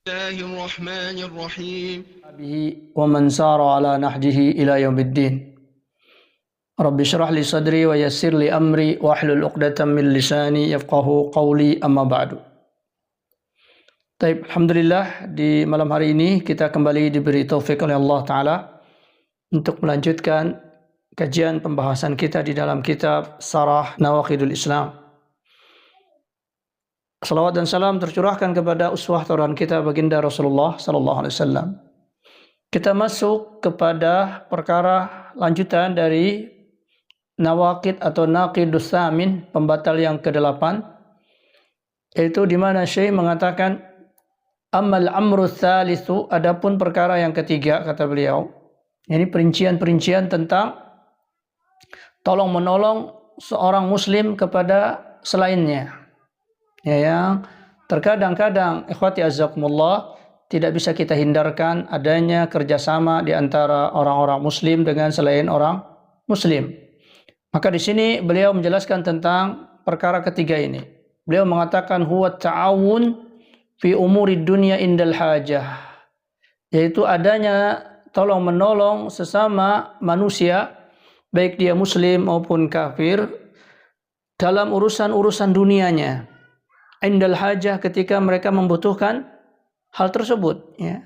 الله الرحمن الرحيم ومن سار على نهجه إلى يوم الدين رب اشرح لي صدري ويسر لي أمري واحلل عقدة من لساني يفقهوا قولي أما بعد. Taib, alhamdulillah di malam hari ini kita kembali diberi taufik oleh Allah Ta'ala untuk melanjutkan kajian pembahasan kita di dalam kitab Syarah Nawaqidul Islam. Salawat dan salam tercurahkan kepada uswah tauladan kita baginda Rasulullah sallallahu alaihi wasallam. Kita masuk kepada perkara lanjutan dari nawaqid atau naqidus samin, pembatal yang ke-8, yaitu di mana Syekh mengatakan ammal amru tsalitsu, adapun perkara yang ketiga, kata beliau. Ini perincian-perincian tentang tolong menolong seorang muslim kepada selainnya. Ya, yang terkadang-kadang ikhwati azzakumullah tidak bisa kita hindarkan adanya kerjasama di antara orang-orang muslim dengan selain orang muslim. Maka di sini beliau menjelaskan tentang perkara ketiga ini. Beliau mengatakan huwa ta'awun fi umuri dunya indal hajah, yaitu adanya tolong menolong sesama manusia baik dia muslim maupun kafir dalam urusan-urusan dunianya, indal hajah, ketika mereka membutuhkan hal tersebut, ya.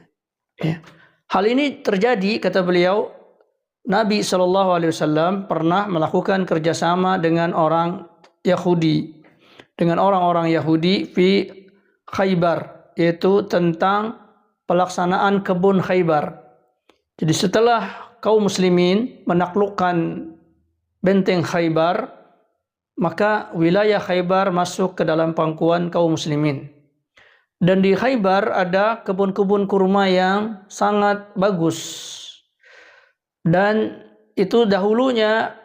Hal ini terjadi, kata beliau, Nabi SAW pernah melakukan kerjasama dengan orang Yahudi, dengan orang-orang Yahudi fi Khaybar, yaitu tentang pelaksanaan kebun Khaybar. Jadi setelah kaum muslimin menaklukkan benteng Khaybar, maka wilayah Khaybar masuk ke dalam pangkuan kaum muslimin. Dan di Khaybar ada kebun-kebun kurma yang sangat bagus. Dan itu dahulunya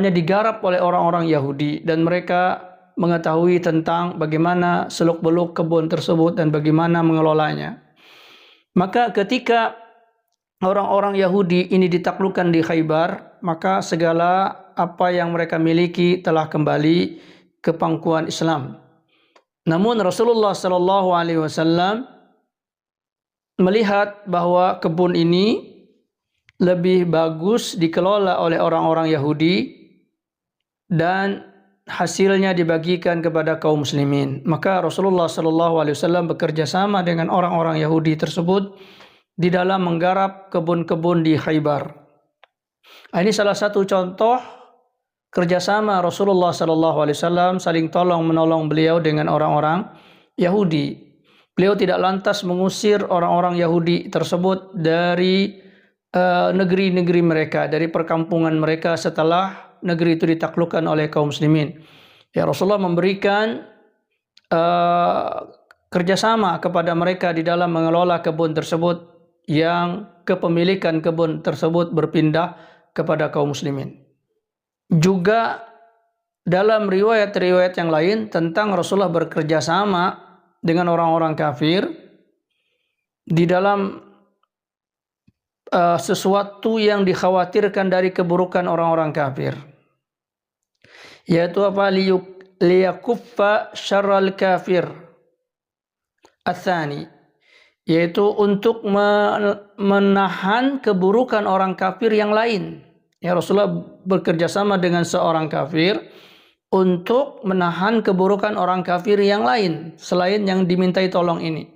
digarap oleh orang-orang Yahudi, dan mereka mengetahui tentang bagaimana seluk-beluk kebun tersebut dan bagaimana mengelolanya. Maka ketika orang-orang Yahudi ini ditaklukkan di Khaybar, maka segala apa yang mereka miliki telah kembali ke pangkuan Islam. Namun Rasulullah SAW melihat bahwa kebun ini lebih bagus dikelola oleh orang-orang Yahudi dan hasilnya dibagikan kepada kaum muslimin. Maka Rasulullah SAW bekerja sama dengan orang-orang Yahudi tersebut di dalam menggarap kebun-kebun di Khaybar. Ini salah satu contoh kerjasama Rasulullah SAW saling tolong menolong beliau dengan orang-orang Yahudi. Beliau tidak lantas mengusir orang-orang Yahudi tersebut dari negeri-negeri mereka, dari perkampungan mereka setelah negeri itu ditaklukkan oleh kaum muslimin. Ya, Rasulullah memberikan kerjasama kepada mereka di dalam mengelola kebun tersebut, yang kepemilikan kebun tersebut berpindah kepada kaum muslimin. Juga dalam riwayat-riwayat yang lain tentang Rasulullah bekerjasama dengan orang-orang kafir di dalam sesuatu yang dikhawatirkan dari keburukan orang-orang kafir, yaitu apa? Liyakuffa syarral kafir atsani, yaitu untuk menahan keburukan orang kafir yang lain. Ya, Rasulullah bekerjasama dengan seorang kafir untuk menahan keburukan orang kafir yang lain selain yang dimintai tolong ini.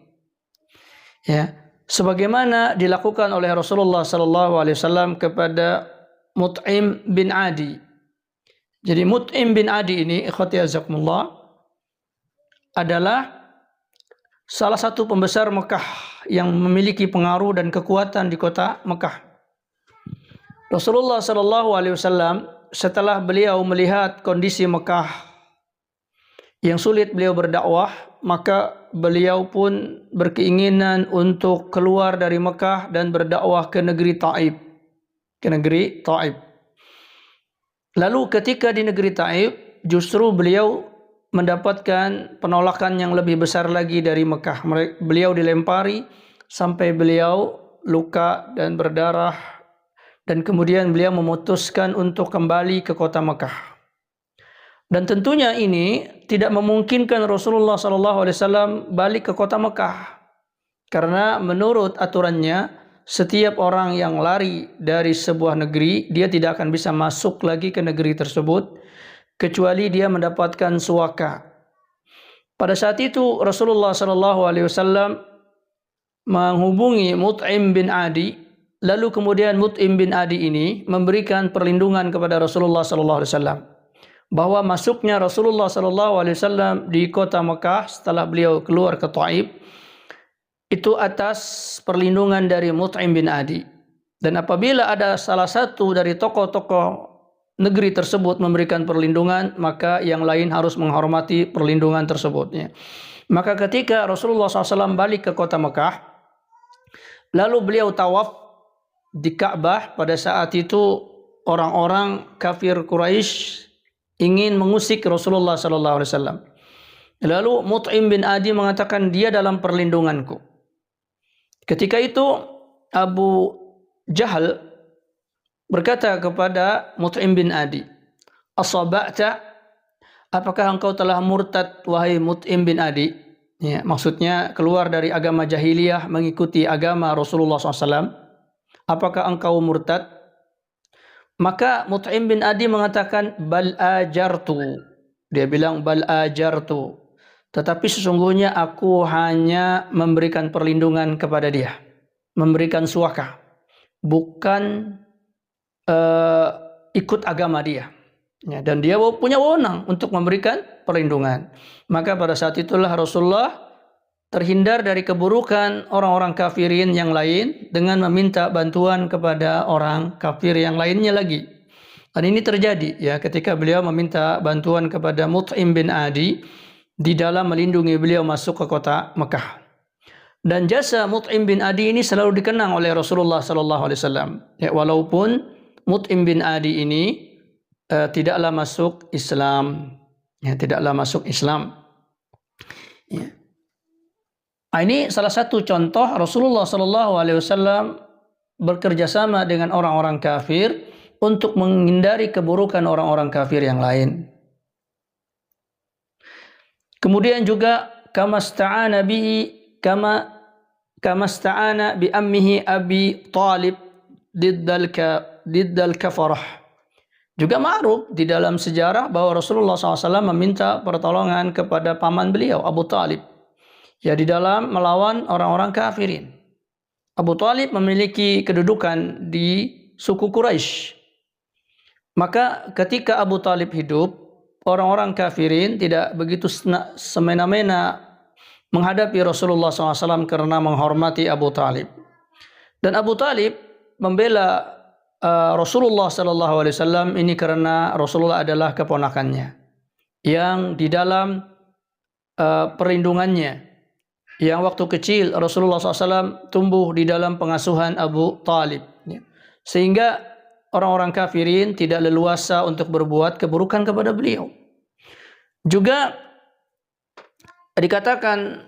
Ya, sebagaimana dilakukan oleh Rasulullah SAW kepada Mut'im bin Adi. Jadi Mut'im bin Adi ini, ikhwati azakumullah, adalah salah satu pembesar Mekah yang memiliki pengaruh dan kekuatan di kota Mekah. Rasulullah SAW setelah beliau melihat kondisi Mekah yang sulit beliau berdakwah, maka beliau pun berkeinginan untuk keluar dari Mekah dan berdakwah ke negeri Taif. Lalu ketika di negeri Taif, justru beliau mendapatkan penolakan yang lebih besar lagi dari Mekah. Beliau dilempari sampai beliau luka dan berdarah, dan kemudian beliau memutuskan untuk kembali ke kota Mekah. Dan tentunya ini tidak memungkinkan Rasulullah SAW balik ke kota Mekah. Karena menurut aturannya, setiap orang yang lari dari sebuah negeri, dia tidak akan bisa masuk lagi ke negeri tersebut, kecuali dia mendapatkan suaka. Pada saat itu Rasulullah SAW menghubungi Mut'im bin Adi, lalu kemudian Mut'im bin Adi ini memberikan perlindungan kepada Rasulullah SAW bahwa masuknya Rasulullah SAW di kota Mekah setelah beliau keluar ke Taif itu atas perlindungan dari Mut'im bin Adi. Dan apabila ada salah satu dari tokoh-tokoh negeri tersebut memberikan perlindungan, maka yang lain harus menghormati perlindungan tersebut. Maka ketika Rasulullah SAW balik ke kota Mekah, lalu beliau tawaf di Ka'bah, pada saat itu orang-orang kafir Quraisy ingin mengusik Rasulullah SAW. Lalu Mut'im bin Adi mengatakan, dia dalam perlindunganku. Ketika itu Abu Jahal berkata kepada Mut'im bin Adi, "Asaba'ta, apakah engkau telah murtad wahai Mut'im bin Adi?" Ya, maksudnya keluar dari agama jahiliyah mengikuti agama Rasulullah SAW. Apakah engkau murtad? Maka Mut'im bin Adi mengatakan, "Bal ajartu." Dia bilang, "Bal ajartu." Tetapi sesungguhnya aku hanya memberikan perlindungan kepada dia, memberikan suaka, bukan ikut agama dia. Ya, dan dia punya wewenang untuk memberikan perlindungan. Maka pada saat itulah Rasulullah terhindar dari keburukan orang-orang kafirin yang lain dengan meminta bantuan kepada orang kafir yang lainnya lagi. Dan ini terjadi ya ketika beliau meminta bantuan kepada Mut'im bin Adi di dalam melindungi beliau masuk ke kota Mekah. Dan jasa Mut'im bin Adi ini selalu dikenang oleh Rasulullah SAW. Ya, walaupun Mut'im bin Adi ini tidaklah masuk Islam. Ya, tidaklah masuk Islam. Ya. Ini salah satu contoh Rasulullah SAW bekerja sama dengan orang-orang kafir untuk menghindari keburukan orang-orang kafir yang lain. Kemudian juga kama sta'ana bi ammihi Abi Talib diddal kafarah. Juga ma'ruf di dalam sejarah bahwa Rasulullah SAW meminta pertolongan kepada paman beliau Abu Talib, ya, di dalam melawan orang-orang kafirin. Abu Talib memiliki kedudukan di suku Quraisy. Maka ketika Abu Talib hidup, orang-orang kafirin tidak begitu semena-mena menghadapi Rasulullah SAW karena menghormati Abu Talib. Dan Abu Talib membela Rasulullah SAW ini karena Rasulullah adalah keponakannya yang di dalam perlindungannya, yang waktu kecil Rasulullah SAW tumbuh di dalam pengasuhan Abu Talib, sehingga orang-orang kafirin tidak leluasa untuk berbuat keburukan kepada beliau. Juga dikatakan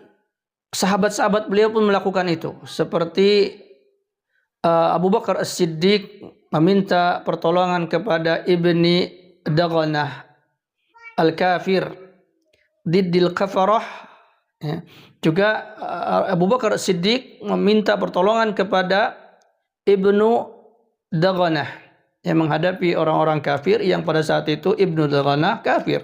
sahabat-sahabat beliau pun melakukan itu, seperti Abu Bakar As-Siddiq meminta pertolongan kepada Ibni Daghanah Al-Kafir Diddil Kafarah. Ya. Juga Abu Bakar As-Siddiq meminta pertolongan kepada Ibnu Daghanah yang menghadapi orang-orang kafir yang pada saat itu Ibnu Daghanah kafir.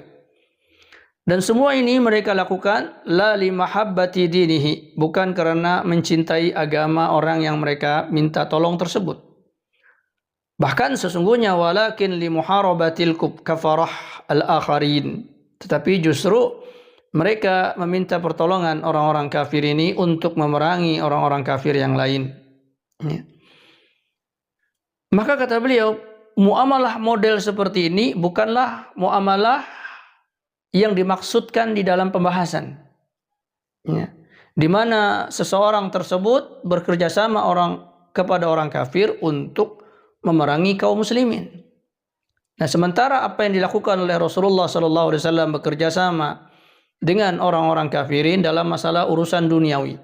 Dan semua ini mereka lakukan la li mahabbati dinihi, bukan karena mencintai agama orang yang mereka minta tolong tersebut. Bahkan sesungguhnya walakin li muharabatil kafarah al-akharin, tetapi justru mereka meminta pertolongan orang-orang kafir ini untuk memerangi orang-orang kafir yang lain. Ya. Maka kata beliau, muamalah model seperti ini bukanlah muamalah yang dimaksudkan di dalam pembahasan. Ya. Di mana seseorang tersebut bekerja sama kepada orang kafir untuk memerangi kaum muslimin. Nah, sementara apa yang dilakukan oleh Rasulullah SAW bekerja sama dengan orang-orang kafirin dalam masalah urusan duniawi.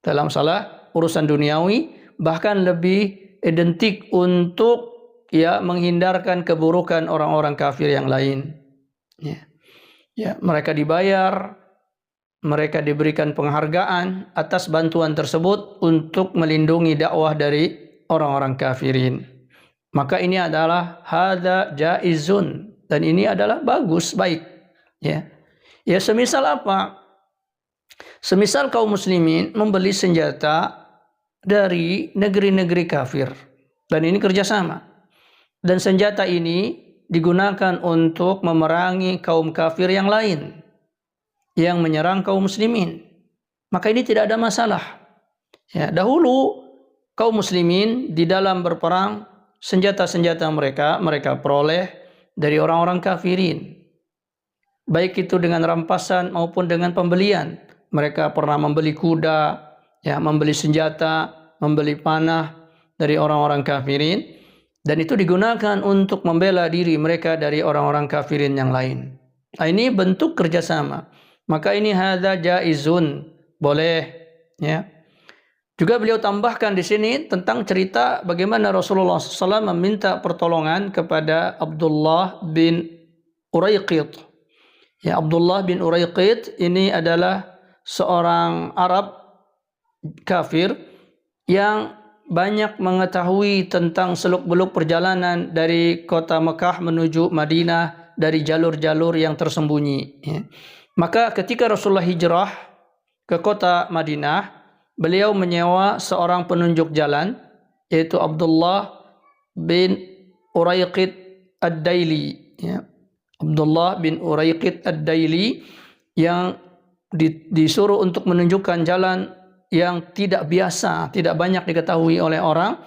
Dalam masalah urusan duniawi bahkan lebih identik untuk ya menghindarkan keburukan orang-orang kafir yang lain. Ya. Ya, mereka dibayar, mereka diberikan penghargaan atas bantuan tersebut untuk melindungi dakwah dari orang-orang kafirin. Maka ini adalah hadza jaizun, dan ini adalah bagus, baik. Ya. Ya, semisal apa? Semisal kaum muslimin membeli senjata dari negeri-negeri kafir, dan ini kerjasama. Dan senjata ini digunakan untuk memerangi kaum kafir yang lain yang menyerang kaum muslimin. Maka ini tidak ada masalah. Ya, dahulu kaum muslimin di dalam berperang, senjata-senjata mereka peroleh dari orang-orang kafirin. Baik itu dengan rampasan maupun dengan pembelian. Mereka pernah membeli kuda, ya, membeli senjata, membeli panah dari orang-orang kafirin, dan itu digunakan untuk membela diri mereka dari orang-orang kafirin yang lain. Nah, ini bentuk kerjasama. Maka ini hadza jaizun, boleh, ya. Juga beliau tambahkan di sini tentang cerita bagaimana Rasulullah SAW meminta pertolongan kepada Abdullah bin Uraiqid. Ya, Abdullah bin Uraiqid ini adalah seorang Arab kafir yang banyak mengetahui tentang seluk-beluk perjalanan dari kota Mekah menuju Madinah dari jalur-jalur yang tersembunyi. Ya. Maka ketika Rasulullah hijrah ke kota Madinah, beliau menyewa seorang penunjuk jalan, yaitu Abdullah bin Uraiqid Ad-Daili. Ya. Abdullah bin Uraiqid Ad-Daili yang disuruh untuk menunjukkan jalan yang tidak biasa, tidak banyak diketahui oleh orang,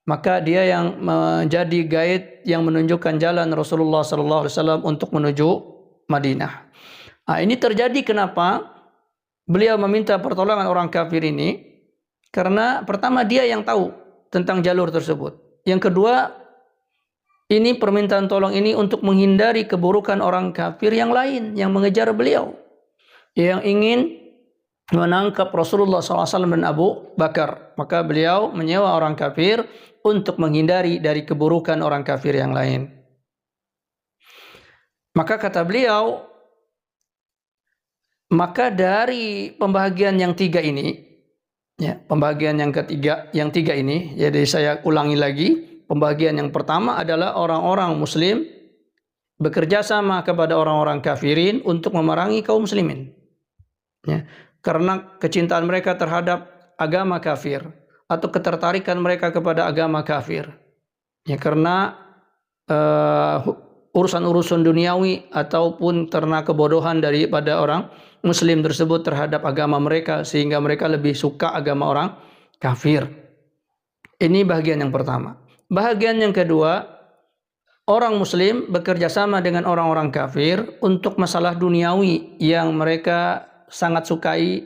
maka dia yang menjadi guide yang menunjukkan jalan Rasulullah SAW untuk menuju Madinah. Nah, ini terjadi kenapa beliau meminta pertolongan orang kafir ini? Karena pertama dia yang tahu tentang jalur tersebut. Yang kedua, ini permintaan tolong ini untuk menghindari keburukan orang kafir yang lain yang mengejar beliau, yang ingin menangkap Rasulullah SAW dan Abu Bakar. Maka beliau menyewa orang kafir untuk menghindari dari keburukan orang kafir yang lain. Maka kata beliau, maka dari pembahagian yang tiga ini, ya, pembahagian yang tiga ini, jadi saya ulangi lagi. Pembagian yang pertama adalah orang-orang muslim bekerja sama kepada orang-orang kafirin untuk memerangi kaum muslimin. Ya, karena kecintaan mereka terhadap agama kafir atau ketertarikan mereka kepada agama kafir. Ya, karena urusan-urusan duniawi ataupun karena kebodohan daripada orang muslim tersebut terhadap agama mereka sehingga mereka lebih suka agama orang kafir. Ini bagian yang pertama. Bahagian yang kedua, orang muslim bekerja sama dengan orang-orang kafir untuk masalah duniawi yang mereka sangat sukai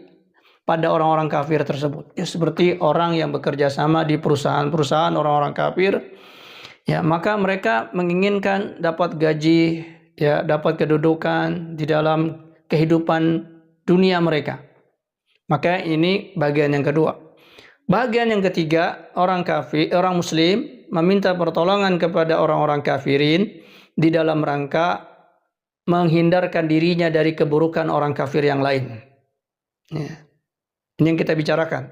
pada orang-orang kafir tersebut. Ya, seperti orang yang bekerja sama di perusahaan-perusahaan orang-orang kafir, ya, maka mereka menginginkan dapat gaji, ya, dapat kedudukan di dalam kehidupan dunia mereka. Maka ini bagian yang kedua. Bagian yang ketiga, orang muslim meminta pertolongan kepada orang-orang kafirin di dalam rangka menghindarkan dirinya dari keburukan orang kafir yang lain. Ya. Ini yang kita bicarakan.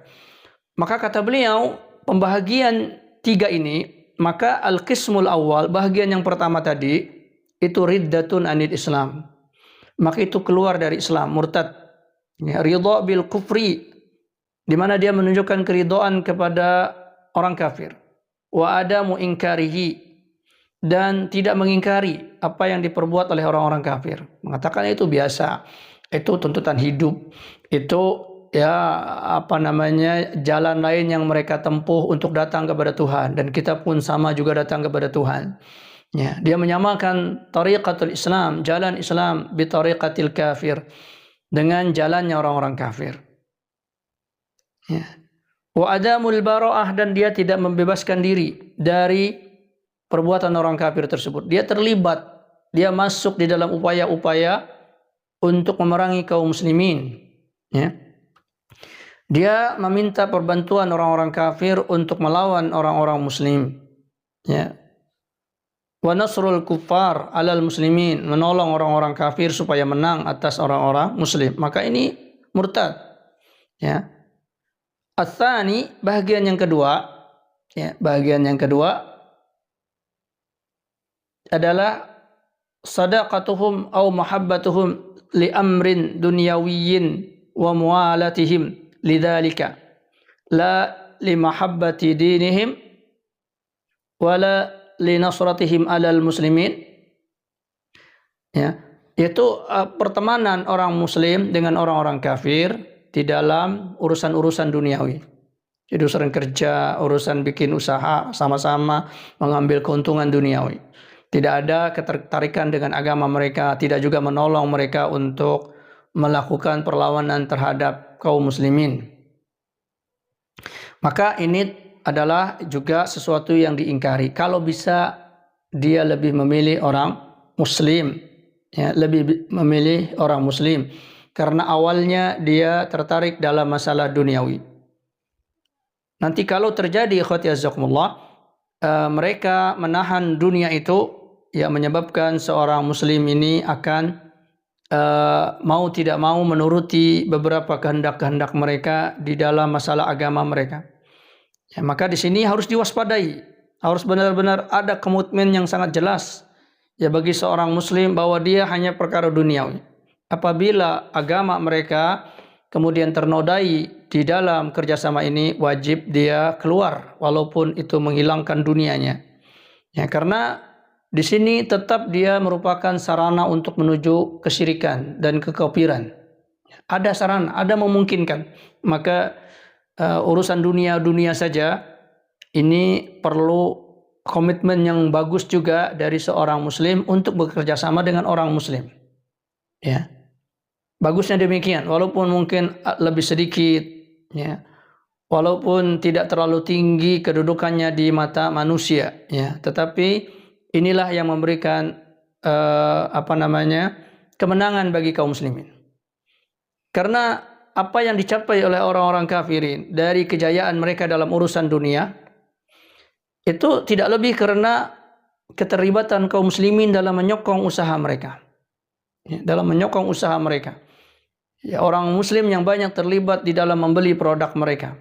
Maka kata beliau, pembahagian tiga ini, maka al-qismul awal, bahagian yang pertama tadi, itu riddatun anil Islam. Maka itu keluar dari Islam, murtad. Ya, ridha bil kufri, di mana dia menunjukkan keridhaan kepada orang kafir. Wa adamu ingkarihi, dan tidak mengingkari apa yang diperbuat oleh orang-orang kafir. Mengatakan itu biasa, itu tuntutan hidup, itu jalan lain yang mereka tempuh untuk datang kepada Tuhan, dan kita pun sama juga datang kepada Tuhan. Ya, dia menyamakan tariqatul Islam, jalan Islam, bi tariqatil kafir, dengan jalannya orang-orang kafir. Ya. Wa adamul bara'ah, dan dia tidak membebaskan diri dari perbuatan orang kafir tersebut. Dia terlibat, dia masuk di dalam upaya-upaya untuk memerangi kaum muslimin. Ya. Dia meminta perbantuan orang-orang kafir untuk melawan orang-orang muslim. Ya. Wa nasrul kuffar 'alal muslimin, menolong orang-orang kafir supaya menang atas orang-orang muslim. Maka ini murtad. Ya. Ats-tsani, bagian yang kedua, ya, bagian yang kedua adalah sadaqatuhum au mahabbatuhum li amrin dunyawiyyin wa muwalatihim lidzalika la li mahabbati dinihim wala li nasratihim alal muslimin. Ya, yaitu pertemanan orang muslim dengan orang-orang kafir di dalam urusan-urusan duniawi. Jadi urusan kerja, urusan bikin usaha, sama-sama mengambil keuntungan duniawi. Tidak ada ketertarikan dengan agama mereka, tidak juga menolong mereka untuk melakukan perlawanan terhadap kaum muslimin. Maka ini adalah juga sesuatu yang diingkari. Kalau bisa dia lebih memilih orang muslim, ya, lebih memilih orang muslim karena awalnya dia tertarik dalam masalah duniawi. Nanti kalau terjadi ikhwati azzakumullah, mereka menahan dunia itu, ya, menyebabkan seorang muslim ini akan mau tidak mau menuruti beberapa kehendak-kehendak mereka di dalam masalah agama mereka. Ya, maka di sini harus diwaspadai, harus benar-benar ada komitmen yang sangat jelas, ya, bagi seorang muslim bahwa dia hanya perkara duniawi. Apabila agama mereka kemudian ternodai di dalam kerjasama ini, wajib dia keluar walaupun itu menghilangkan dunianya. Ya, karena di sini tetap dia merupakan sarana untuk menuju kesyirikan dan kekafiran. Ada sarana, ada memungkinkan. Maka urusan dunia saja ini perlu komitmen yang bagus juga dari seorang muslim untuk bekerja sama dengan orang muslim. Ya. Bagusnya demikian, walaupun mungkin lebih sedikit, ya, walaupun tidak terlalu tinggi kedudukannya di mata manusia, ya, tetapi inilah yang memberikan kemenangan bagi kaum muslimin. Karena apa yang dicapai oleh orang-orang kafirin dari kejayaan mereka dalam urusan dunia itu tidak lebih karena keterlibatan kaum muslimin dalam menyokong usaha mereka, ya, dalam menyokong usaha mereka. Ya, orang muslim yang banyak terlibat di dalam membeli produk mereka,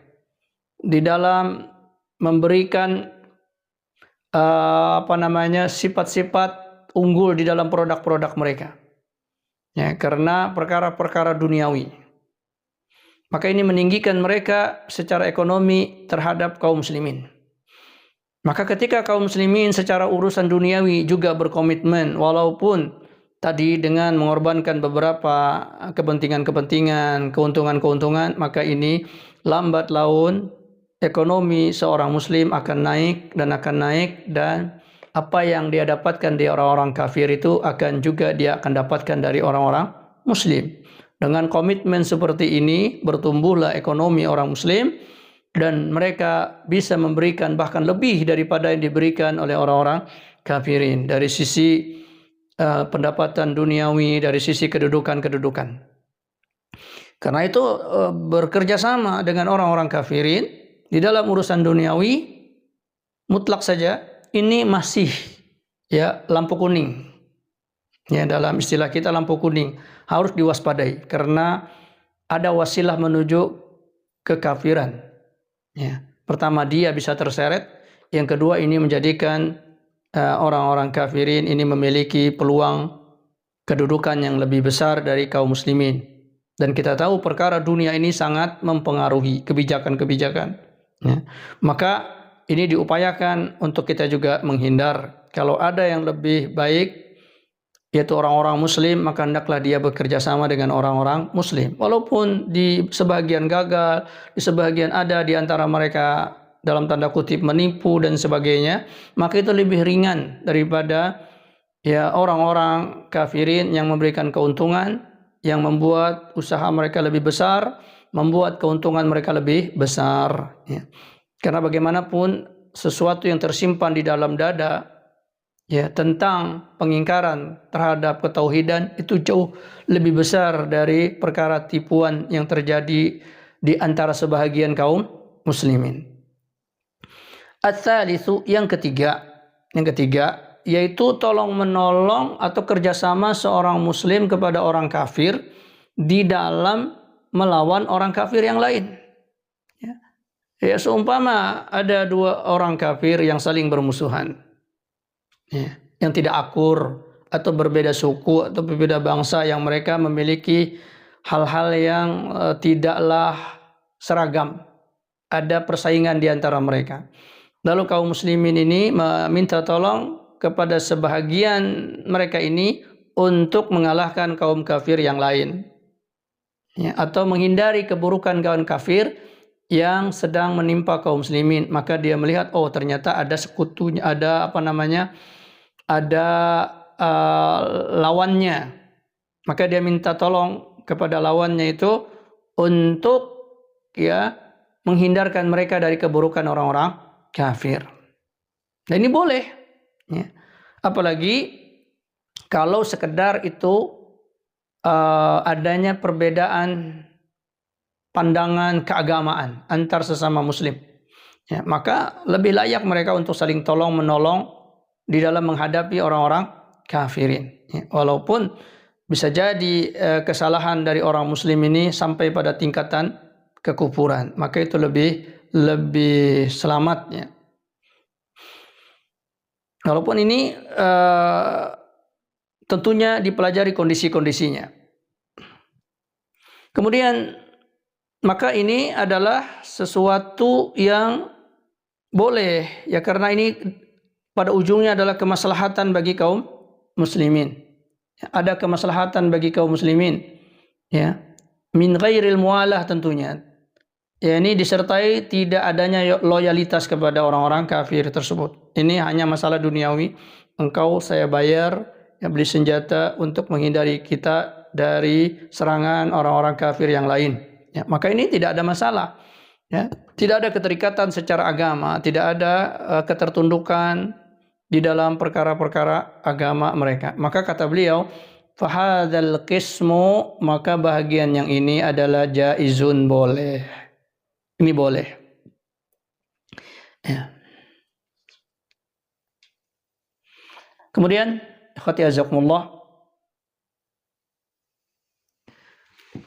di dalam memberikan sifat-sifat unggul di dalam produk-produk mereka, ya, karena perkara-perkara duniawi. Maka ini meninggikan mereka secara ekonomi terhadap kaum muslimin. Maka ketika kaum muslimin secara urusan duniawi juga berkomitmen, walaupun tadi dengan mengorbankan beberapa kepentingan-kepentingan, keuntungan-keuntungan, maka ini lambat laun ekonomi seorang muslim akan naik, dan apa yang dia dapatkan dari orang-orang kafir itu akan juga dia akan dapatkan dari orang-orang muslim. Dengan komitmen seperti ini bertumbuhlah ekonomi orang muslim dan mereka bisa memberikan bahkan lebih daripada yang diberikan oleh orang-orang kafirin dari sisi pendapatan duniawi, dari sisi kedudukan. Karena itu bekerja sama dengan orang-orang kafirin di dalam urusan duniawi mutlak saja ini masih, ya, lampu kuning. Ya, dalam istilah kita lampu kuning, harus diwaspadai karena ada wasilah menuju kekafiran. Ya, pertama dia bisa terseret, yang kedua ini menjadikan orang-orang kafirin ini memiliki peluang kedudukan yang lebih besar dari kaum muslimin. Dan kita tahu perkara dunia ini sangat mempengaruhi kebijakan-kebijakan. Ya. Maka ini diupayakan untuk kita juga menghindar. Kalau ada yang lebih baik, yaitu orang-orang muslim, maka hendaklah dia bekerja sama dengan orang-orang muslim. Walaupun di sebagian gagal, di sebagian ada di antara mereka dalam tanda kutip menipu dan sebagainya, maka itu lebih ringan daripada, ya, orang-orang kafirin yang memberikan keuntungan, yang membuat usaha mereka lebih besar, membuat keuntungan mereka lebih besar. Ya. Karena bagaimanapun sesuatu yang tersimpan di dalam dada, ya, tentang pengingkaran terhadap ketauhidan itu jauh lebih besar dari perkara tipuan yang terjadi di antara sebahagian kaum muslimin. Ats-tsalitsu, yang ketiga yaitu tolong menolong atau kerjasama seorang muslim kepada orang kafir di dalam melawan orang kafir yang lain. Ya, seumpama ada dua orang kafir yang saling bermusuhan, yang tidak akur atau berbeda suku atau berbeda bangsa, yang mereka memiliki hal-hal yang tidaklah seragam, ada persaingan di antara mereka. Lalu kaum muslimin ini meminta tolong kepada sebahagian mereka ini untuk mengalahkan kaum kafir yang lain, atau menghindari keburukan kaum kafir yang sedang menimpa kaum muslimin. Maka dia melihat, oh ternyata ada sekutunya, ada lawannya. Maka dia minta tolong kepada lawannya itu untuk menghindarkan mereka dari keburukan orang-orang kafir. Dan ini boleh, apalagi kalau sekedar itu adanya perbedaan pandangan keagamaan antar sesama muslim, maka lebih layak mereka untuk saling tolong menolong di dalam menghadapi orang-orang kafirin. Walaupun bisa jadi kesalahan dari orang muslim ini sampai pada tingkatan kekufuran, maka itu lebih selamat. Walaupun ini tentunya dipelajari kondisi-kondisinya. Kemudian maka ini adalah sesuatu yang boleh, karena ini pada ujungnya adalah kemaslahatan bagi kaum muslimin. Ada kemaslahatan bagi kaum muslimin, min ghairil mualah tentunya. Ini disertai tidak adanya loyalitas kepada orang-orang kafir tersebut. Ini hanya masalah duniawi. Engkau saya bayar, beli senjata untuk menghindari kita dari serangan orang-orang kafir yang lain. Maka ini tidak ada masalah. Tidak ada keterikatan secara agama, tidak ada ketertundukan di dalam perkara-perkara agama mereka. Maka kata beliau, fahadzal qismu, maka bahagian yang ini adalah jaizun, boleh. Ini boleh. Kemudian, ikhwati azakumullah,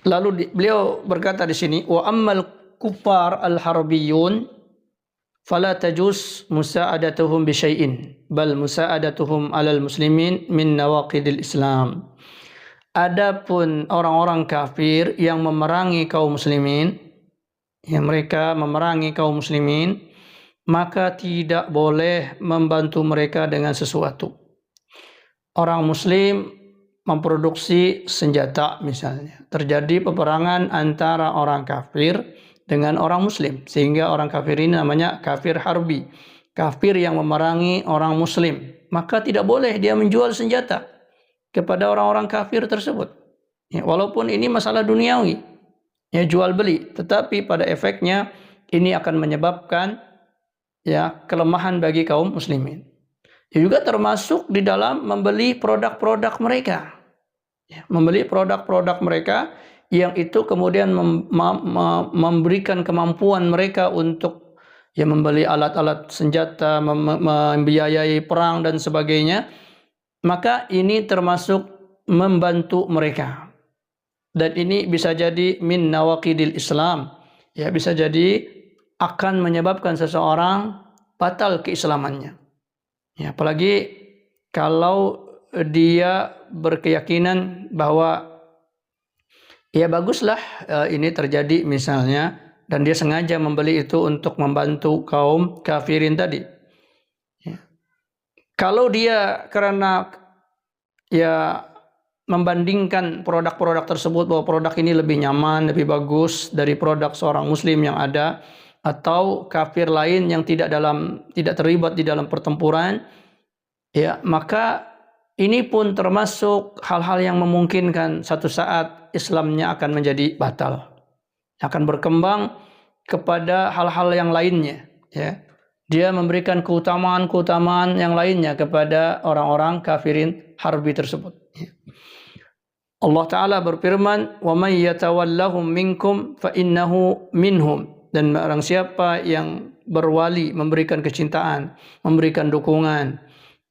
lalu beliau berkata di sini, wa ammal kuffar al-harbiyun fala tajuz musa'adatuhum bi syai'in bal musa'adatuhum 'alal muslimin min nawaqidil Islam. Adapun orang-orang kafir yang memerangi kaum muslimin, mereka memerangi kaum muslimin, maka tidak boleh membantu mereka dengan sesuatu. Orang muslim memproduksi senjata misalnya, terjadi peperangan antara orang kafir dengan orang muslim, sehingga orang kafir ini namanya kafir harbi, kafir yang memerangi orang muslim. Maka tidak boleh dia menjual senjata kepada orang-orang kafir tersebut, walaupun ini masalah duniawi, jual beli, tetapi pada efeknya ini akan menyebabkan kelemahan bagi kaum muslimin. Juga termasuk di dalam membeli produk-produk mereka, membeli produk-produk mereka yang itu kemudian memberikan kemampuan mereka untuk membeli alat-alat senjata, membiayai perang dan sebagainya. Maka ini termasuk membantu mereka. Dan ini bisa jadi min nawaqidil Islam, bisa jadi akan menyebabkan seseorang batal keislamannya. Apalagi kalau dia berkeyakinan bahwa baguslah ini terjadi misalnya, dan dia sengaja membeli itu untuk membantu kaum kafirin tadi. Kalau dia karena membandingkan produk-produk tersebut bahwa produk ini lebih nyaman, lebih bagus dari produk seorang muslim yang ada, atau kafir lain yang tidak terlibat di dalam pertempuran, maka ini pun termasuk hal-hal yang memungkinkan satu saat Islamnya akan menjadi batal, akan berkembang kepada hal-hal yang lainnya. Dia memberikan keutamaan-keutamaan yang lainnya kepada orang-orang kafirin harbi tersebut. Allah Ta'ala berfirman, وَمَنْ يَتَوَلَّهُمْ مِنْكُمْ فَإِنَّهُ مِنْهُمْ. Dan barang siapa yang berwali, memberikan kecintaan, memberikan dukungan,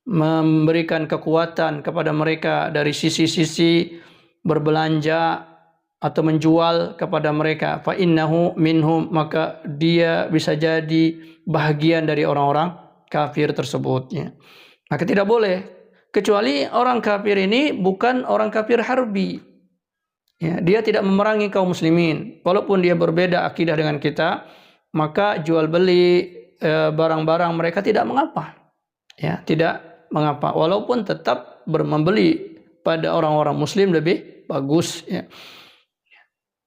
memberikan kekuatan kepada mereka dari sisi-sisi berbelanja atau menjual kepada mereka, fa innahu minhum, maka dia bisa jadi bahagian dari orang-orang kafir tersebut, ya. Maka tidak boleh, kecuali orang kafir ini bukan orang kafir harbi, ya, dia tidak memerangi kaum muslimin, walaupun dia berbeda akidah dengan kita, maka jual beli barang-barang mereka tidak mengapa, ya, tidak mengapa, walaupun tetap membeli pada orang-orang muslim lebih bagus, ya.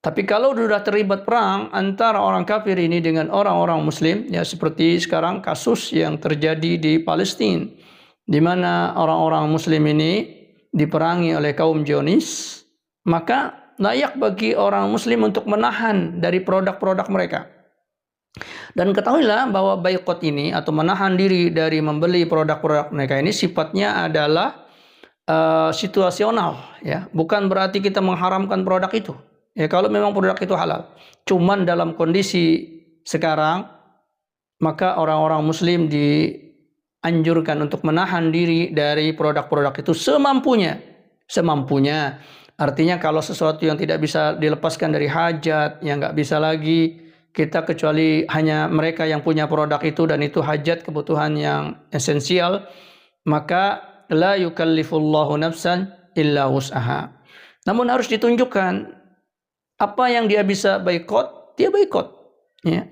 Tapi kalau sudah terlibat perang antara orang kafir ini dengan orang-orang muslim, ya, seperti sekarang kasus yang terjadi di Palestina, di mana orang-orang muslim ini diperangi oleh kaum Zionis, maka layak bagi orang muslim untuk menahan dari produk-produk mereka. Dan ketahuilah bahwa boikot ini atau menahan diri dari membeli produk-produk mereka ini sifatnya adalah situasional, ya, bukan berarti kita mengharamkan produk itu. Ya, kalau memang produk itu halal, cuman dalam kondisi sekarang, maka orang-orang muslim dianjurkan untuk menahan diri dari produk-produk itu semampunya. Artinya kalau sesuatu yang tidak bisa dilepaskan dari hajat, yang nggak bisa lagi kita kecuali hanya mereka yang punya produk itu dan itu hajat kebutuhan yang esensial, maka la yukallifullahu nafsan illa wus'aha. Namun harus ditunjukkan apa yang dia bisa boikot, dia boikot, ya.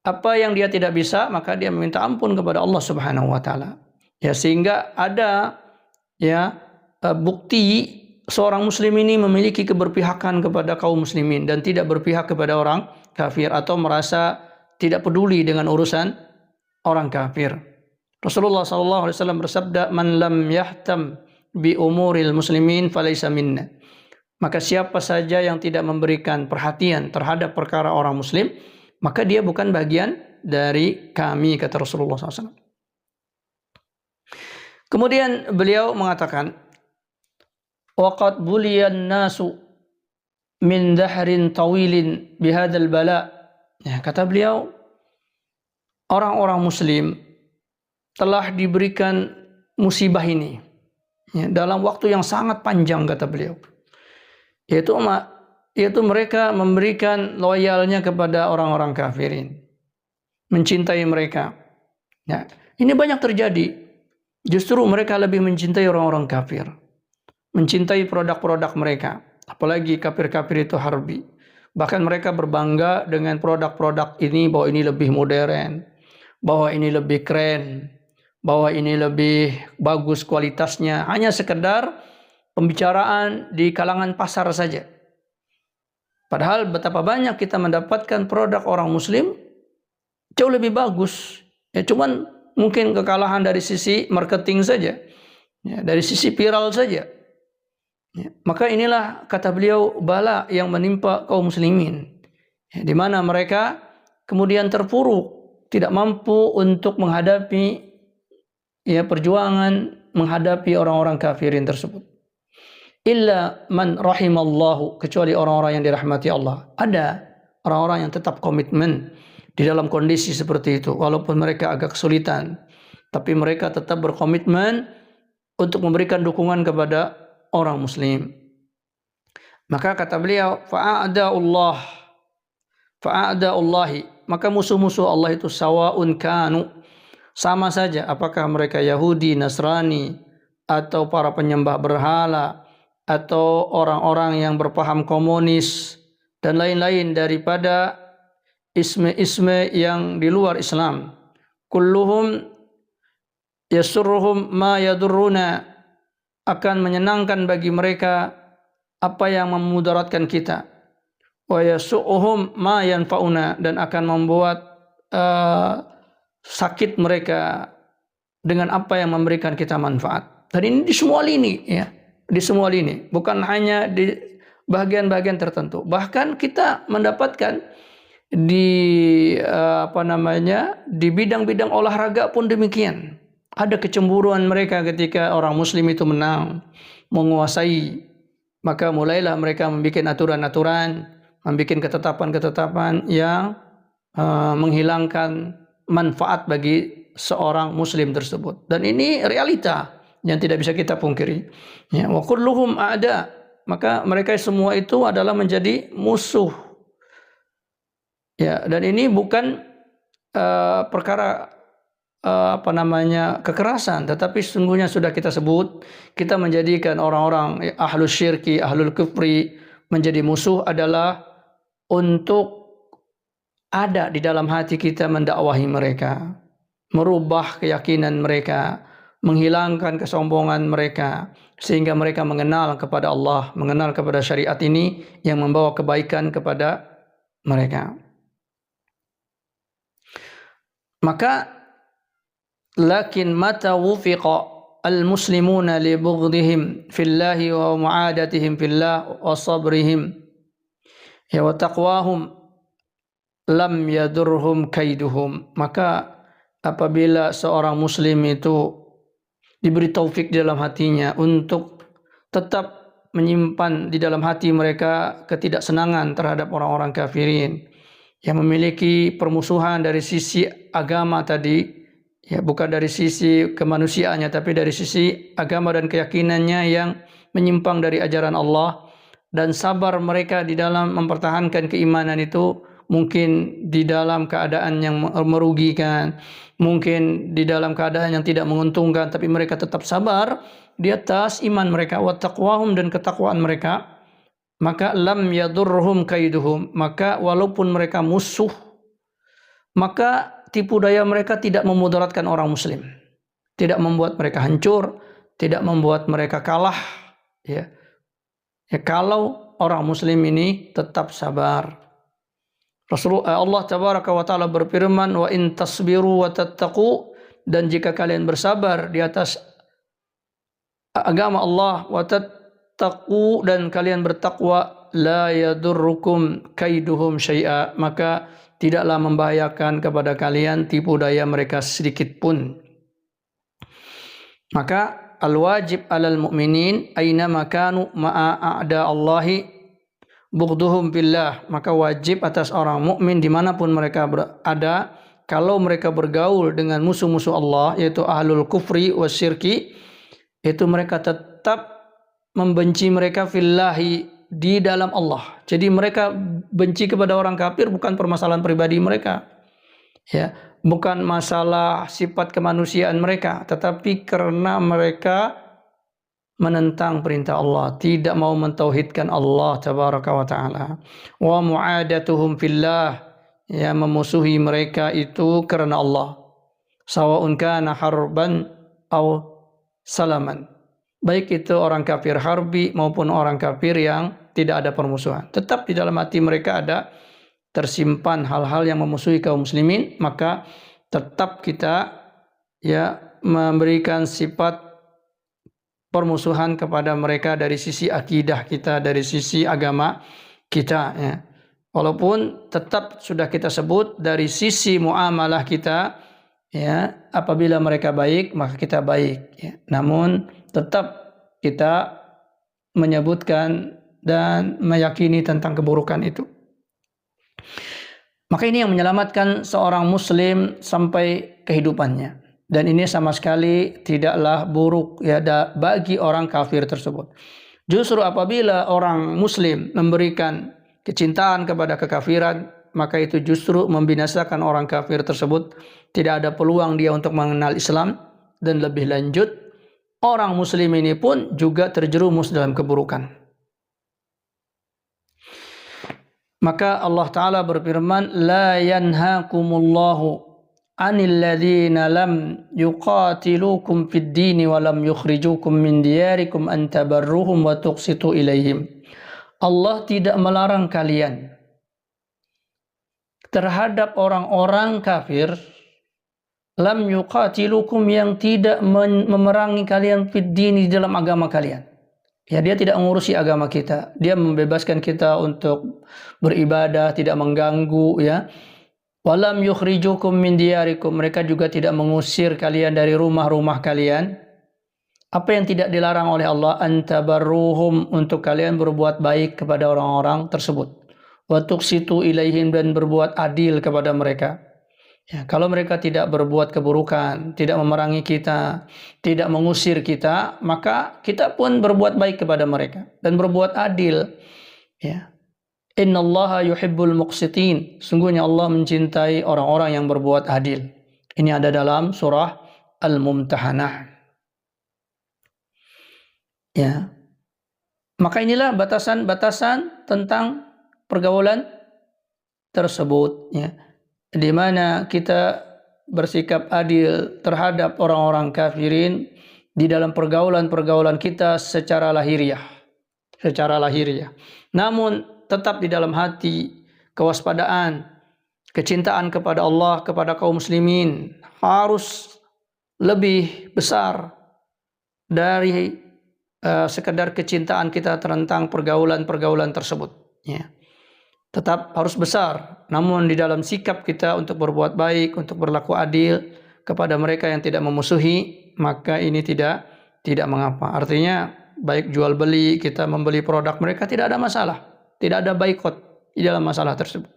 Apa yang dia tidak bisa, maka dia meminta ampun kepada Allah Subhanahu wa taala. Ya, sehingga ada, ya, bukti seorang muslim ini memiliki keberpihakan kepada kaum muslimin dan tidak berpihak kepada orang kafir atau merasa tidak peduli dengan urusan orang kafir. Rasulullah SAW bersabda, "Man lam yahtam bi umuril muslimin falaysa minna." Maka siapa saja yang tidak memberikan perhatian terhadap perkara orang muslim, maka dia bukan bagian dari kami, kata Rasulullah SAW. Kemudian beliau mengatakan, waqad buliyan nasu min dahrin tawilin bihadal bala. Ya, kata beliau, orang-orang muslim telah diberikan musibah ini, ya, dalam waktu yang sangat panjang, kata beliau. Yaitu mereka memberikan loyalnya kepada orang-orang kafirin, mencintai mereka. Ya, ini banyak terjadi. Justru mereka lebih mencintai orang-orang kafir, mencintai produk-produk mereka. Apalagi kafir-kafir itu harbi. Bahkan mereka berbangga dengan produk-produk ini, bahwa ini lebih modern, bahwa ini lebih keren, bahwa ini lebih bagus kualitasnya. Hanya sekedar pembicaraan di kalangan pasar saja. Padahal betapa banyak kita mendapatkan produk orang muslim jauh lebih bagus. Ya, cuman mungkin kekalahan dari sisi marketing saja, ya, dari sisi viral saja. Ya, maka inilah, kata beliau, bala yang menimpa kaum muslimin, ya, di mana mereka kemudian terpuruk, tidak mampu untuk menghadapi, ya, perjuangan menghadapi orang-orang kafirin tersebut. Illa man rahimallahu, kecuali orang-orang yang dirahmati Allah. Ada orang-orang yang tetap komitmen di dalam kondisi seperti itu, walaupun mereka agak kesulitan, tapi mereka tetap berkomitmen untuk memberikan dukungan kepada orang muslim. Maka kata beliau, fa'a'da'ullahi, maka musuh-musuh Allah itu sawaun kanu, sama saja apakah mereka Yahudi, Nasrani, atau para penyembah berhala, atau orang-orang yang berpaham komunis dan lain-lain daripada isme-isme yang di luar Islam. Kulluhum yasurruhum ma yadurruna, akan menyenangkan bagi mereka apa yang memudaratkan kita. Wa yasu'uhum ma yanfa'una, dan akan membuat sakit mereka dengan apa yang memberikan kita manfaat. Dan ini di semua lini, ya. Di semua lini, bukan hanya di bagian-bagian tertentu. Bahkan kita mendapatkan di di bidang-bidang olahraga pun demikian. Ada kecemburuan mereka ketika orang muslim itu menang, menguasai. Maka mulailah mereka membuat aturan-aturan, membuat ketetapan-ketetapan yang menghilangkan manfaat bagi seorang muslim tersebut. Dan ini realita yang tidak bisa kita pungkiri. Ya, wa kulluhum a'da, maka mereka semua itu adalah menjadi musuh. Ya, dan ini bukan perkara kekerasan, tetapi sesungguhnya sudah kita sebut, kita menjadikan orang-orang ahlul syirki, ahlul kufri menjadi musuh adalah untuk ada di dalam hati kita mendakwahi mereka, merubah keyakinan mereka, menghilangkan kesombongan mereka, sehingga mereka mengenal kepada Allah, mengenal kepada syariat ini yang membawa kebaikan kepada mereka. Maka lakin mata wufiqa al-muslimuna li bughdihim fillahi wa mu'adatihim fillah wa sabrihim ya wa taqwahum lam yadurhum kaiduhum. Maka apabila seorang muslim itu diberi taufik di dalam hatinya untuk tetap menyimpan di dalam hati mereka ketidaksenangan terhadap orang-orang kafirin yang memiliki permusuhan dari sisi agama tadi, ya bukan dari sisi kemanusiaannya tapi dari sisi agama dan keyakinannya yang menyimpang dari ajaran Allah, dan sabar mereka di dalam mempertahankan keimanan itu, mungkin di dalam keadaan yang merugikan, mungkin di dalam keadaan yang tidak menguntungkan, tapi mereka tetap sabar di atas iman mereka, wa taqwahum, dan ketakwaan mereka. Maka lam yadurruhum kaiduhum, maka walaupun mereka musuh, maka tipu daya mereka tidak memudaratkan orang muslim, tidak membuat mereka hancur, tidak membuat mereka kalah, ya kalau orang muslim ini tetap sabar. Rasulullah, Allah tabaraka wa taala berfirman, wa in tasbiru wa tattaqu, dan jika kalian bersabar di atas agama Allah, wa tattaqu, dan kalian bertakwa, la yadurrukum kaiduhum syai'a, maka tidaklah membahayakan kepada kalian tipu daya mereka sedikit pun. Maka al-wajib alal mu'minin aina makanu ma'a a'da Allahi bughduhum billah, maka wajib atas orang mukmin dimanapun mereka berada, kalau mereka bergaul dengan musuh-musuh Allah, yaitu ahlul kufri wasyirki, itu mereka tetap membenci mereka fillahi, di dalam Allah. Jadi mereka benci kepada orang kafir bukan permasalahan pribadi mereka, ya, bukan masalah sifat kemanusiaan mereka, tetapi karena mereka menentang perintah Allah, tidak mau mentauhidkan Allah tabaraka wa taala. Wa mu'adatuhum fillah, ya, memusuhi mereka itu karena Allah. Sawa'un kana harban aw salaman, baik itu orang kafir harbi maupun orang kafir yang tidak ada permusuhan, tetap di dalam hati mereka ada tersimpan hal-hal yang memusuhi kaum muslimin, maka tetap kita, ya, memberikan sifat permusuhan kepada mereka dari sisi akidah kita, dari sisi agama kita, ya. Walaupun tetap sudah kita sebut dari sisi muamalah kita, ya, apabila mereka baik maka kita baik, ya. Namun tetap kita menyebutkan dan meyakini tentang keburukan itu. Maka ini yang menyelamatkan seorang muslim sampai kehidupannya. Dan ini sama sekali tidaklah buruk, ya, bagi orang kafir tersebut. Justru apabila orang muslim memberikan kecintaan kepada kekafiran, maka itu justru membinasakan orang kafir tersebut. Tidak ada peluang dia untuk mengenal Islam, dan lebih lanjut orang muslim ini pun juga terjerumus dalam keburukan. Maka Allah Ta'ala berfirman, la yanhaakumullahu anil ladzina lam yuqatilukum fid dini wa lam yukhrijukum min diyarikum an tabarruhum wa tuqsitu ilaihim. Allah tidak melarang kalian terhadap orang-orang kafir lam yuqatilukum, yang tidak memerangi kalian fid dini, dalam agama kalian. Ya, dia tidak mengurusi agama kita, dia membebaskan kita untuk beribadah, tidak mengganggu, ya. Walam yukhrijukum min diyarikum, mereka juga tidak mengusir kalian dari rumah-rumah kalian. Apa yang tidak dilarang oleh Allah? Antabarruhum, untuk kalian berbuat baik kepada orang-orang tersebut. Wa tuqsitu ilaihim, dan berbuat adil kepada mereka. Ya, kalau mereka tidak berbuat keburukan, tidak memerangi kita, tidak mengusir kita, maka kita pun berbuat baik kepada mereka dan berbuat adil. Ya. Innallaha yuhibbul muqsitin. Sungguhnya Allah mencintai orang-orang yang berbuat adil. Ini ada dalam surah Al-Mumtahanah. Ya. Maka inilah batasan-batasan tentang pergaulan tersebut, ya, di mana kita bersikap adil terhadap orang-orang kafirin di dalam pergaulan-pergaulan kita secara lahiriah. Namun tetap di dalam hati kewaspadaan, kecintaan kepada Allah, kepada kaum muslimin harus lebih besar dari sekedar kecintaan kita tentang pergaulan-pergaulan tersebut. Ya. Tetap harus besar, namun di dalam sikap kita untuk berbuat baik, untuk berlaku adil kepada mereka yang tidak memusuhi, maka ini tidak mengapa. Artinya baik jual beli, kita membeli produk mereka tidak ada masalah, tidak ada boikot di dalam masalah tersebut.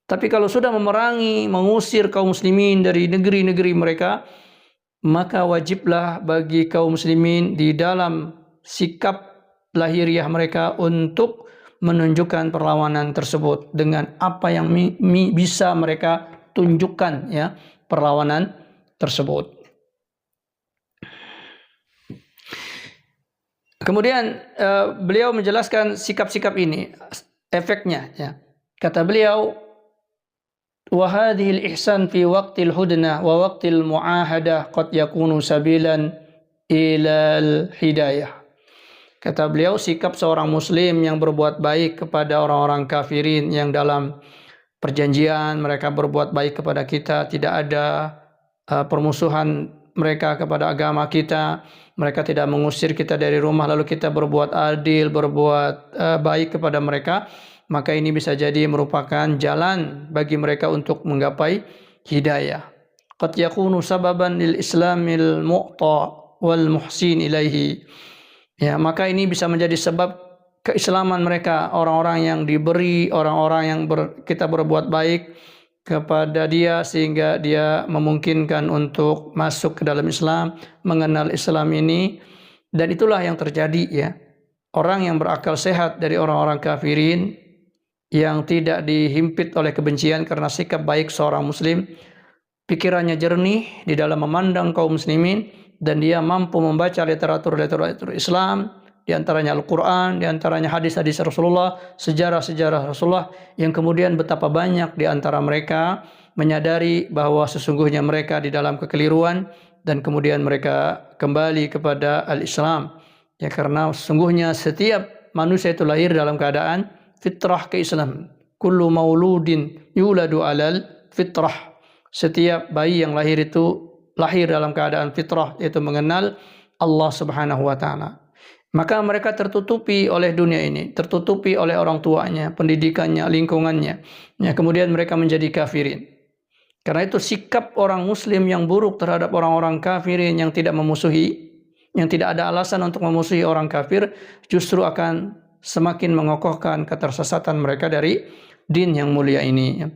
Tapi kalau sudah memerangi, mengusir kaum muslimin dari negeri-negeri mereka, maka wajiblah bagi kaum muslimin di dalam sikap lahiriah mereka untuk menunjukkan perlawanan tersebut dengan apa yang bisa mereka tunjukkan, ya, perlawanan tersebut. Kemudian beliau menjelaskan sikap-sikap ini, efeknya, ya. Kata beliau, wa hadhihi al-ihsan fi waqtil hudna wa waqtil muahadah qad yakunu sabilan ila al-hidayah. Kata beliau, sikap seorang muslim yang berbuat baik kepada orang-orang kafirin yang dalam perjanjian mereka berbuat baik kepada kita, tidak ada permusuhan mereka kepada agama kita, mereka tidak mengusir kita dari rumah, lalu kita berbuat adil, berbuat baik kepada mereka, maka ini bisa jadi merupakan jalan bagi mereka untuk menggapai hidayah. Qad yakunu sababan lil islamil mu'ta wal muhsin ilaihi. Ya, maka ini bisa menjadi sebab keislaman mereka, orang-orang yang diberi, orang-orang yang kita berbuat baik kepada dia sehingga dia memungkinkan untuk masuk ke dalam Islam, mengenal Islam ini, dan itulah yang terjadi, ya. Orang yang berakal sehat dari orang-orang kafirin yang tidak dihimpit oleh kebencian karena sikap baik seorang muslim, pikirannya jernih di dalam memandang kaum muslimin, dan dia mampu membaca literatur Islam, di antaranya Al-Quran, di antaranya hadis-hadis Rasulullah, sejarah-sejarah Rasulullah, yang kemudian betapa banyak di antara mereka menyadari bahwa sesungguhnya mereka di dalam kekeliruan, dan kemudian mereka kembali kepada Al-Islam. Ya, karena sesungguhnya setiap manusia itu lahir dalam keadaan fitrah keislaman. Kullu mauludin yuladu alal fitrah. Setiap bayi yang lahir itu lahir dalam keadaan fitrah, yaitu mengenal Allah Subhanahu wa taala. Maka mereka tertutupi oleh dunia ini, tertutupi oleh orang tuanya, pendidikannya, lingkungannya. Ya, kemudian mereka menjadi kafirin. Karena itu sikap orang muslim yang buruk terhadap orang-orang kafirin yang tidak memusuhi, yang tidak ada alasan untuk memusuhi orang kafir, justru akan semakin mengokohkan ketersesatan mereka dari din yang mulia ini.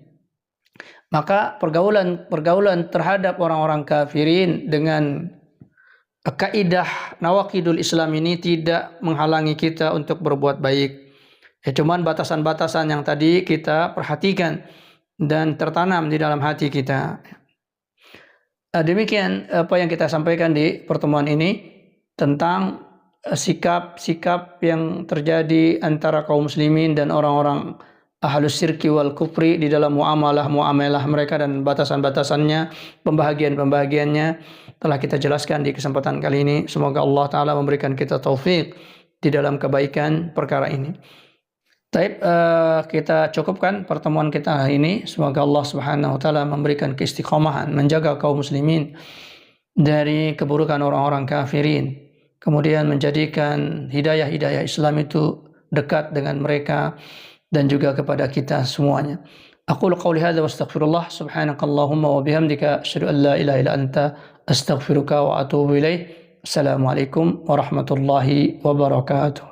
Maka pergaulan terhadap orang-orang kafirin dengan kaidah nawaqidul Islam ini tidak menghalangi kita untuk berbuat baik. Ya, cuman batasan-batasan yang tadi kita perhatikan dan tertanam di dalam hati kita. Demikian apa yang kita sampaikan di pertemuan ini tentang sikap-sikap yang terjadi antara kaum muslimin dan orang-orang ahlus syirki wal kufri di dalam muamalah mereka dan batasan-batasannya, pembahagian-pembahagiannya telah kita jelaskan di kesempatan kali ini. Semoga Allah Ta'ala memberikan kita taufik di dalam kebaikan perkara ini. Baik, kita cukupkan pertemuan kita hari ini. Semoga Allah Subhanahu Wa Ta'ala memberikan keistiqomahan, menjaga kaum muslimin dari keburukan orang-orang kafirin, kemudian menjadikan hidayah-hidayah Islam itu dekat dengan mereka dan juga kepada kita semuanya. Aqulu qawli hadza wa astaghfirullah, subhanakallahumma wa bihamdika asyhadu an la ilaha illa anta astaghfiruka wa atubu ilaik. Assalamualaikum warahmatullahi wabarakatuh.